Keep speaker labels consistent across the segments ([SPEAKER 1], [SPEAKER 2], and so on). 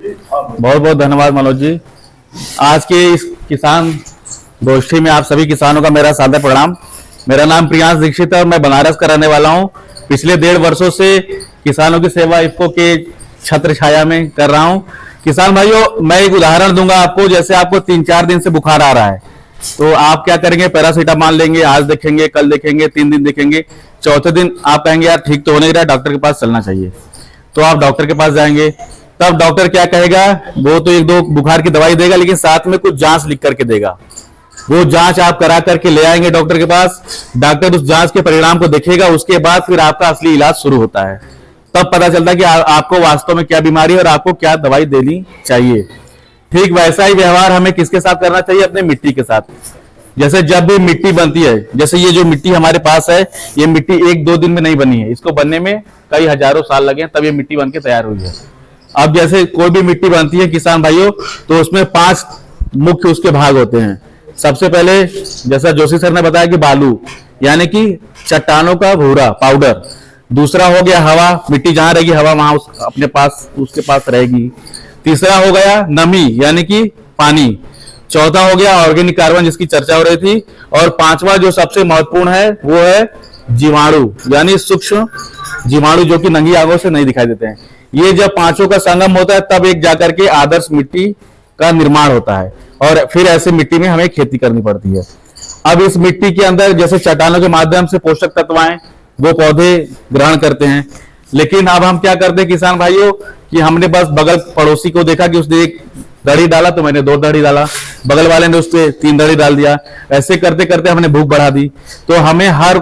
[SPEAKER 1] बहुत बहुत धन्यवाद मनोज जी। आज के इस किसान गोष्ठी में आप सभी किसानों का मेरा सादर प्रणाम। मेरा नाम प्रियांश दीक्षित है और मैं बनारस का रहने वाला हूँ। पिछले 1.5 वर्षों से किसानों की सेवा इफ्को के छत्र छाया में कर रहा हूँ। किसान भाइयों, मैं एक उदाहरण दूंगा आपको। जैसे आपको 3-4 दिन से बुखार आ रहा है, तो आप क्या करेंगे? पैरासीटामोल लेंगे, आज देखेंगे, कल देखेंगे, 3 दिन देखेंगे, चौथे दिन आप कहेंगे यार ठीक तो हो नहीं रहा, डॉक्टर के पास चलना चाहिए। तो आप डॉक्टर के पास जाएंगे, तब डॉक्टर क्या कहेगा? वो तो 1-2 बुखार की दवाई देगा, लेकिन साथ में कुछ जांच लिख करके देगा। वो जांच आप करा करके ले आएंगे डॉक्टर के पास। डॉक्टर उस जांच के परिणाम को देखेगा, उसके बाद फिर आपका असली इलाज शुरू होता है। तब पता चलता है कि आपको वास्तव में क्या बीमारी है और आपको क्या दवाई देनी चाहिए। ठीक वैसा ही व्यवहार हमें किसके साथ करना चाहिए? अपने मिट्टी के साथ। जैसे जब भी मिट्टी बनती है, जैसे ये जो मिट्टी हमारे पास है, ये मिट्टी 1-2 दिन में नहीं बनी है, इसको बनने में कई हजारों साल लगे, तब ये मिट्टी बन के तैयार हुई है। अब जैसे कोई भी मिट्टी बनती है किसान भाइयों, तो उसमें 5 मुख्य उसके भाग होते हैं। सबसे पहले जैसा जोशी सर ने बताया कि बालू, यानी कि चट्टानों का भूरा पाउडर। दूसरा हो गया हवा, मिट्टी जहां रहेगी हवा वहां अपने पास उसके पास रहेगी। तीसरा हो गया नमी, यानी कि पानी। चौथा हो गया ऑर्गेनिक कार्बन, जिसकी चर्चा हो रही थी। और 5वां जो सबसे महत्वपूर्ण है वो है जीवाणु, यानी सूक्ष्म जीवाणु, जो कि नंगी आंखों से नहीं दिखाई देते हैं। ये जब 5 का संगम होता है, तब एक जाकर के आदर्श मिट्टी का निर्माण होता है, और फिर ऐसे मिट्टी में हमें खेती करनी पड़ती है। अब इस मिट्टी के अंदर जैसे चट्टानों के माध्यम से पोषक तत्व आए, वो पौधे ग्रहण करते हैं। लेकिन अब हम क्या करते हैं किसान भाइयों, कि हमने बस बगल पड़ोसी को देखा कि उसने 1 दड़ी डाला तो मैंने 2 दड़ी डाला, बगल वाले ने उस पर 3 दड़ी डाल दिया। ऐसे करते करते हमने भूख बढ़ा दी। तो हमें हर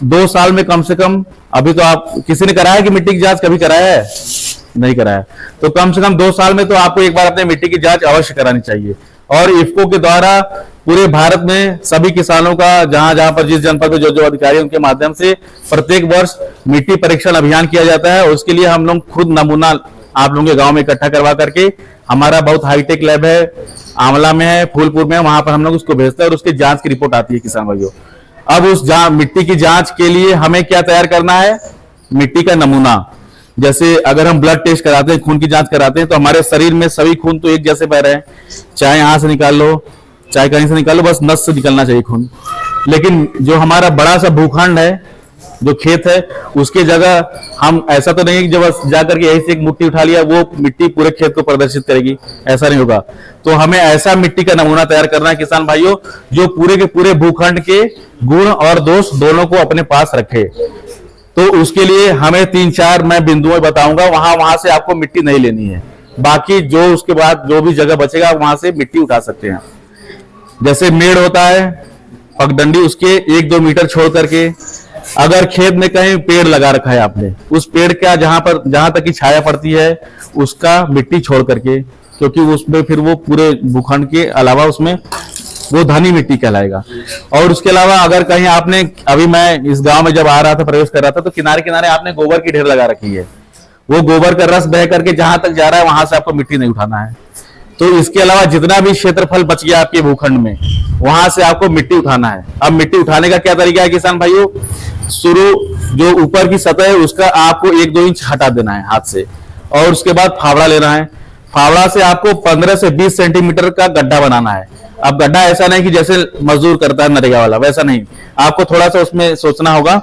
[SPEAKER 1] 2 साल में कम से कम, अभी तो आप किसी ने कराया कि मिट्टी की जांच कभी कराया है? नहीं कराया, तो कम से कम 2 साल में तो आपको एक बार अपने मिट्टी की जांच अवश्य करानी चाहिए। और इफ्को के द्वारा पूरे भारत में सभी किसानों का, जहां जहां पर जिस जनपद में जो जो अधिकारी उनके माध्यम से प्रत्येक वर्ष मिट्टी परीक्षण अभियान किया जाता है। उसके लिए हम लोग खुद नमूना आप लोगों के गांव में इकट्ठा करवा करके, हमारा बहुत हाईटेक लैब है, आंवला में है, फूलपुर में है, वहां पर हम लोग उसको भेजते हैं और उसकी जांच की रिपोर्ट आती है किसान भाइयों। अब उस मिट्टी की जांच के लिए हमें क्या तैयार करना है? मिट्टी का नमूना। जैसे अगर हम ब्लड टेस्ट कराते हैं, खून की जांच कराते हैं, तो हमारे शरीर में सभी खून तो एक जैसे बह रहे हैं, चाहे यहां से निकाल लो चाहे कहीं से निकाल लो, बस नस से निकलना चाहिए खून। लेकिन जो हमारा बड़ा सा भूखंड है, जो खेत है, उसके जगह हम ऐसा तो नहीं है कि जब जाकर के यही से एक मुट्ठी उठा लिया वो मिट्टी पूरे खेत को प्रदर्शित करेगी, ऐसा नहीं होगा। तो हमें ऐसा मिट्टी का नमूना तैयार करना है किसान भाइयों, जो पूरे के पूरे भूखंड के गुण और दोष दोनों को अपने पास रखे। तो उसके लिए हमें 3-4 मैं बिंदुएं बताऊंगा, वहां से आपको मिट्टी नहीं लेनी है। बाकी जो उसके बाद जो भी जगह बचेगा वहां से मिट्टी उठा सकते हैं। जैसे मेड़ होता है, पगडंडी, उसके 1-2 मीटर छोड़ करके, अगर खेत में कहीं पेड़ लगा रखा है आपने, उस पेड़ का जहां तक की छाया पड़ती है उसका मिट्टी छोड़ करके, क्योंकि उसमें फिर वो पूरे भूखंड के अलावा उसमें वो धनी मिट्टी कहलाएगा। और उसके अलावा अगर कहीं आपने, अभी मैं इस गांव में जब आ रहा था, प्रवेश कर रहा था, तो किनारे किनारे आपने गोबर की ढेर लगा रखी है। वो गोबर का रस बह करके जहां तक जा रहा है वहां से आपको मिट्टी नहीं उठाना है। तो इसके अलावा जितना भी क्षेत्रफल बच गया आपके भूखंड में, वहां से आपको मिट्टी उठाना है। अब मिट्टी उठाने का क्या तरीका है किसान भाइयों? शुरू जो ऊपर की सतह है उसका आपको 1-2 इंच हटा देना है हाथ से, और उसके बाद फावड़ा लेना है। फावड़ा से आपको 15 से 20 सेंटीमीटर का गड्ढा बनाना है। अब गड्ढा ऐसा नहीं कि जैसे मजदूर करता है नरेगा वाला, वैसा नहीं, आपको थोड़ा सा उसमें सोचना होगा।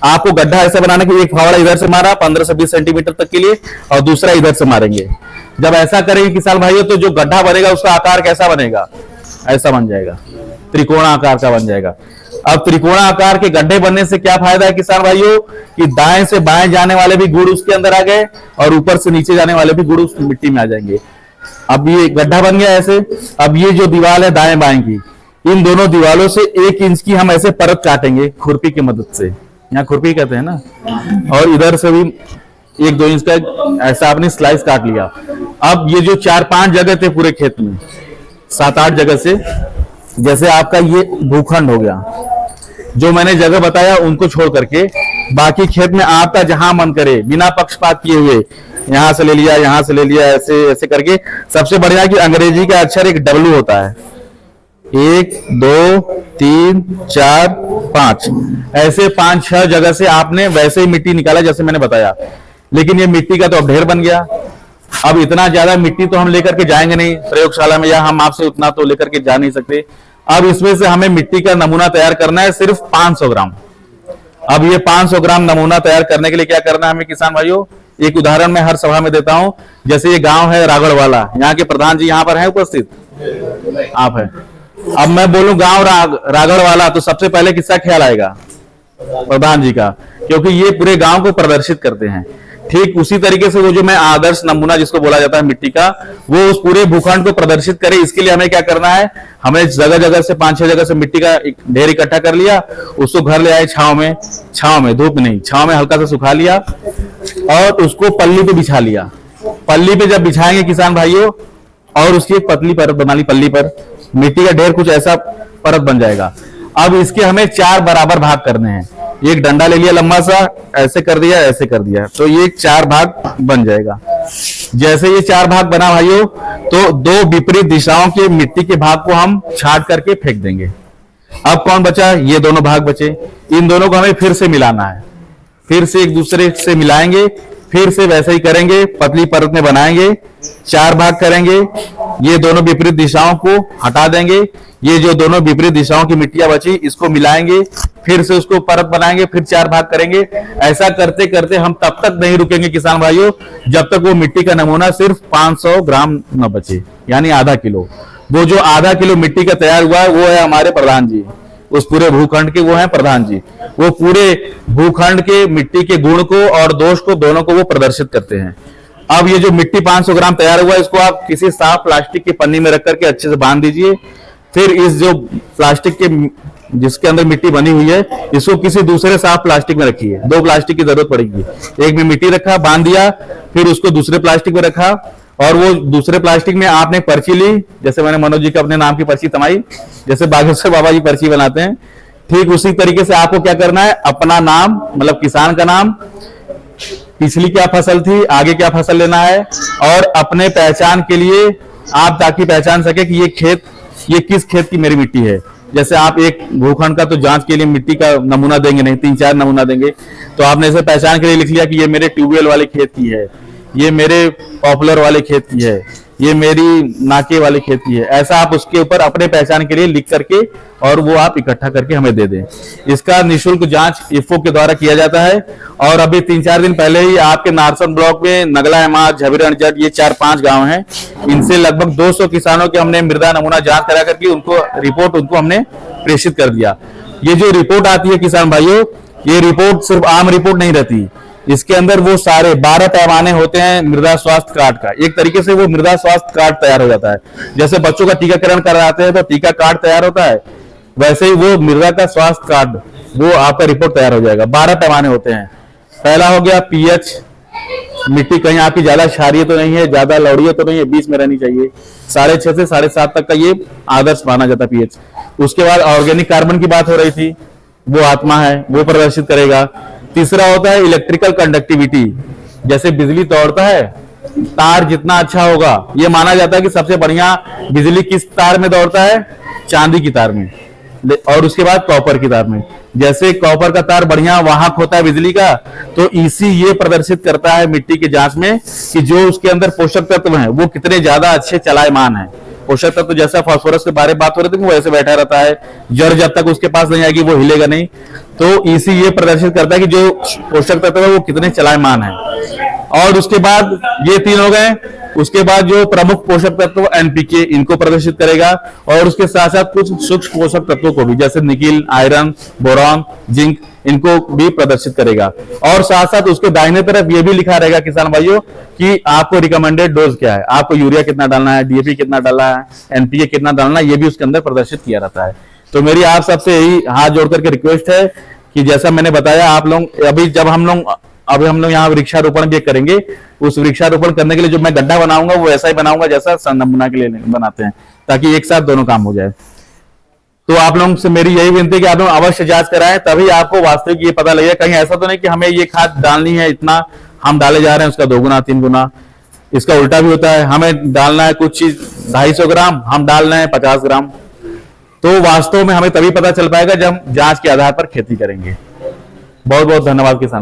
[SPEAKER 1] आपको गड्ढा ऐसा बनाना कि एक फावड़ा इधर से मारा 15 से 20 सेंटीमीटर तक के लिए, और दूसरा इधर से मारेंगे। जब ऐसा करेंगे किसान भाइयों, तो जो गड्ढा बनेगा उसका आकार कैसा बनेगा? ऐसा बन जाएगा, त्रिकोण आकार का बन जाएगा। अब त्रिकोण आकार के गड्ढे बनने से क्या फायदा है किसान भाइयों? कि दाएं से बाएं जाने वाले भी गुण उसके अंदर आ गए, और ऊपर से नीचे जाने वाले भी गुण उस मिट्टी में आ जाएंगे। अब ये गड्ढा बन गया ऐसे। अब ये जो दीवार है दाएं बाएं की, इन दोनों दीवारों से 1 इंच की हम ऐसे परत काटेंगे खुरपी की मदद से, यहाँ खुरपी कहते हैं ना, और इधर से भी 1-2 इंच का ऐसा आपने स्लाइस काट लिया। अब ये जो 4-5 जगह थे पूरे खेत में, 7-8 जगह से, जैसे आपका ये भूखंड हो गया, जो मैंने जगह बताया उनको छोड़ करके बाकी खेत में आपका जहां मन करे, बिना पक्षपात किए हुए, यहां से ले लिया, यहां से ले लिया, ऐसे ऐसे करके। सबसे बढ़िया कि अंग्रेजी का अक्षर एक W होता है, 1 2 3 4 5, ऐसे 5-6 जगह से आपने वैसे ही मिट्टी निकाला जैसे मैंने बताया। लेकिन ये मिट्टी का तो अब ढेर बन गया, अब इतना ज्यादा मिट्टी तो हम लेकर के जाएंगे नहीं प्रयोगशाला में, या हम आपसे उतना तो लेकर के जा नहीं सकते। अब इसमें से हमें मिट्टी का नमूना तैयार करना है सिर्फ 500 ग्राम। अब ये 500 ग्राम नमूना तैयार करने के लिए क्या करना है हमें किसान भाइयों, एक उदाहरण मैं हर सभा में देता हूं। जैसे ये गांव है रागड़वाला, यहाँ के प्रधान जी यहाँ पर हैं उपस्थित, आप हैं। अब मैं बोलूं गांव रागड़वाला तो सबसे पहले किसका ख्याल आएगा? प्रधान जी का, क्योंकि ये पूरे गांव को प्रदर्शित करते हैं। ठीक उसी तरीके से वो जो मैं आदर्श नमूना जिसको बोला जाता है मिट्टी का, वो उस पूरे भूखंड को प्रदर्शित करे। इसके लिए हमें क्या करना है, हमें जगह जगह से 5-6 जगह से मिट्टी का एक ढेर इकट्ठा कर लिया, उसको घर ले आए छांव में, धूप नहीं, छांव में हल्का सा सुखा लिया और उसको पल्ली पे बिछा लिया। पल्ली पे जब बिछाएंगे किसान भाइयों, और उसकी एक पतली परत बना ली, पल्ली पर मिट्टी का ढेर कुछ ऐसा परत बन जाएगा। अब इसके हमें 4 बराबर भाग करने हैं। एक डंडा ले लिया लंबा सा, ऐसे कर दिया, ऐसे कर दिया, तो ये 4 भाग बन जाएगा। जैसे ये 4 भाग बना भाइयों, तो 2 विपरीत दिशाओं के मिट्टी के भाग को हम छांट करके फेंक देंगे। अब कौन बचा? ये दोनों भाग बचे। इन दोनों को हमें फिर से मिलाना है, फिर से एक दूसरे से मिलाएंगे, फिर से वैसे ही करेंगे, पतली परत में बनाएंगे, 4 भाग करेंगे, ये दोनों विपरीत दिशाओं को हटा देंगे। ये जो दोनों विपरीत दिशाओं की मिट्टियां बची, इसको मिलाएंगे, फिर से उसको परत बनाएंगे, फिर 4 भाग करेंगे। ऐसा करते करते हम तब तक नहीं रुकेंगे किसान भाइयों, जब तक वो मिट्टी का नमूना सिर्फ 500 ग्राम न बचे, यानी आधा किलो। वो जो आधा किलो मिट्टी का तैयार हुआ है, वो है हमारे प्रधान जी, उस पूरे भूखंड के वो हैं प्रधान जी। वो पूरे भूखंड के मिट्टी के गुण को और दोष को दोनों को वो प्रदर्शित करते हैं। अब ये जो मिट्टी 500 ग्राम तैयार हुआ है, इसको आप किसी साफ प्लास्टिक की पन्नी में रख करके अच्छे से बांध दीजिए। फिर इस जो प्लास्टिक के जिसके अंदर मिट्टी बनी हुई है, इसको किसी दूसरे साफ प्लास्टिक में रखिए। 2 प्लास्टिक की जरूरत पड़ेगी। एक में मिट्टी रखा, बांध दिया, फिर उसको दूसरे प्लास्टिक में रखा, और वो दूसरे प्लास्टिक में आपने पर्ची ली, जैसे मैंने मनोज जी का अपने नाम की पर्ची तमाई, जैसे बागेश्वर बाबा जी पर्ची बनाते हैं, ठीक उसी तरीके से आपको क्या करना है, अपना नाम, मतलब किसान का नाम, पिछली क्या फसल थी, आगे क्या फसल लेना है, और अपने पहचान के लिए आप ताकि पहचान सके कि ये किस खेत की मेरी मिट्टी है। जैसे आप एक भूखंड का तो जांच के लिए मिट्टी का नमूना देंगे नहीं, 3-4 नमूना देंगे, तो आपने इसे पहचान के लिए लिख लिया कि ये मेरे ट्यूबवेल वाले खेत की है, ये मेरे पॉपुलर वाले खेत की है, ये मेरी नाके वाले खेत की है। ऐसा आप उसके ऊपर अपने पहचान के लिए लिख करके और वो आप इकट्ठा करके हमें दे दें। इसका निःशुल्क जांच इफ्को के द्वारा किया जाता है। और अभी 3-4 दिन पहले ही आपके नारसन ब्लॉक में नगला हेमाद, झबीरण जट, ये 4-5 गांव हैं, इनसे लगभग 200 किसानों के हमने मृदा नमूना जांच करा करके उनको रिपोर्ट हमने प्रेषित कर दिया। ये जो रिपोर्ट आती है किसान भाइयों, ये रिपोर्ट सिर्फ आम रिपोर्ट नहीं रहती, इसके अंदर वो सारे 12 पैमाने होते हैं मृदा स्वास्थ्य कार्ड का। एक तरीके से वो मृदा स्वास्थ्य कार्ड तैयार हो जाता है। जैसे बच्चों का टीकाकरण कराते हैं तो टीका कार्ड तैयार होता है, वैसे ही वो मृदा का स्वास्थ्य कार्ड, वो आपका रिपोर्ट तैयार हो जाएगा। 12 पैमाने होते हैं। पहला हो गया पीएच, मिट्टी कहीं आपकी ज्यादा क्षारीय तो नहीं है, ज्यादा लवड़ीय तो नहीं है, बीच में रहनी चाहिए। 6.5 से 7.5 तक का ये आदर्श माना जाता है पीएच। उसके बाद ऑर्गेनिक कार्बन की बात हो रही थी, वो आत्मा है, वो प्रदर्शित करेगा। तीसरा होता है इलेक्ट्रिकल कंडक्टिविटी, जैसे बिजली दौड़ता है, तार जितना अच्छा होगा, ये माना जाता है कि सबसे बढ़िया बिजली किस तार में दौड़ता है, चांदी की तार में, और उसके बाद कॉपर की तार में। जैसे कॉपर का तार बढ़िया वाहक होता है बिजली का, तो इसी ये प्रदर्शित करता है मिट्टी के जांच में कि जो उसके अंदर पोषक तत्व हैं वो कितने ज्यादा अच्छे चलायमान है। पोषक तत्व जैसा फास्फोरस के बारे में बात हो रही थी, वो ऐसे बैठा रहता है, जड़ जब तक उसके पास नहीं आएगी वो हिलेगा नहीं। तो इसी ये प्रदर्शित करता है कि जो पोषक तत्व है वो कितने चलायमान है। और उसके बाद ये 3 हो गए। उसके बाद जो प्रमुख पोषक तत्व एनपीके, इनको प्रदर्शित करेगा, और उसके साथ साथ कुछ सूक्ष्म पोषक तत्वों को भी, जैसे निकिल, आयरन, बोरॉन, जिंक, इनको भी प्रदर्शित करेगा। और साथ साथ उसके दाहिने तरफ ये भी लिखा रहेगा किसान भाइयों कि आपको रिकमेंडेड डोज क्या है, आपको यूरिया कितना डालना है, डीएपी कितना डालना है, एनपीके कितना डालना है, ये भी उसके अंदर प्रदर्शित किया रहता है। तो मेरी आप सबसे यही हाथ जोड़ करके रिक्वेस्ट है कि जैसा मैंने बताया, आप लोग अभी हम लोग यहाँ वृक्षारोपण भी करेंगे। उस वृक्षारोपण करने के लिए जो मैं गड्ढा बनाऊंगा वो ऐसा ही बनाऊंगा जैसा नमूना के लिए बनाते हैं, ताकि एक साथ दोनों काम हो जाए। तो आप लोगों से मेरी यही विनती है कि आप लोग अवश्य जांच कराएं, तभी आपको वास्तविक ये पता लगेगा। कहीं ऐसा तो नहीं कि हमें ये खाद डालनी है, इतना हम डाले जा रहे हैं, उसका 2 गुना 3 गुना। इसका उल्टा भी होता है, हमें डालना है कुछ चीज 250 ग्राम, हम डाल रहे हैं 50 ग्राम। तो वास्तव में हमें तभी पता चल पाएगा जब हम जांच के आधार पर खेती करेंगे। बहुत बहुत धन्यवाद किसान।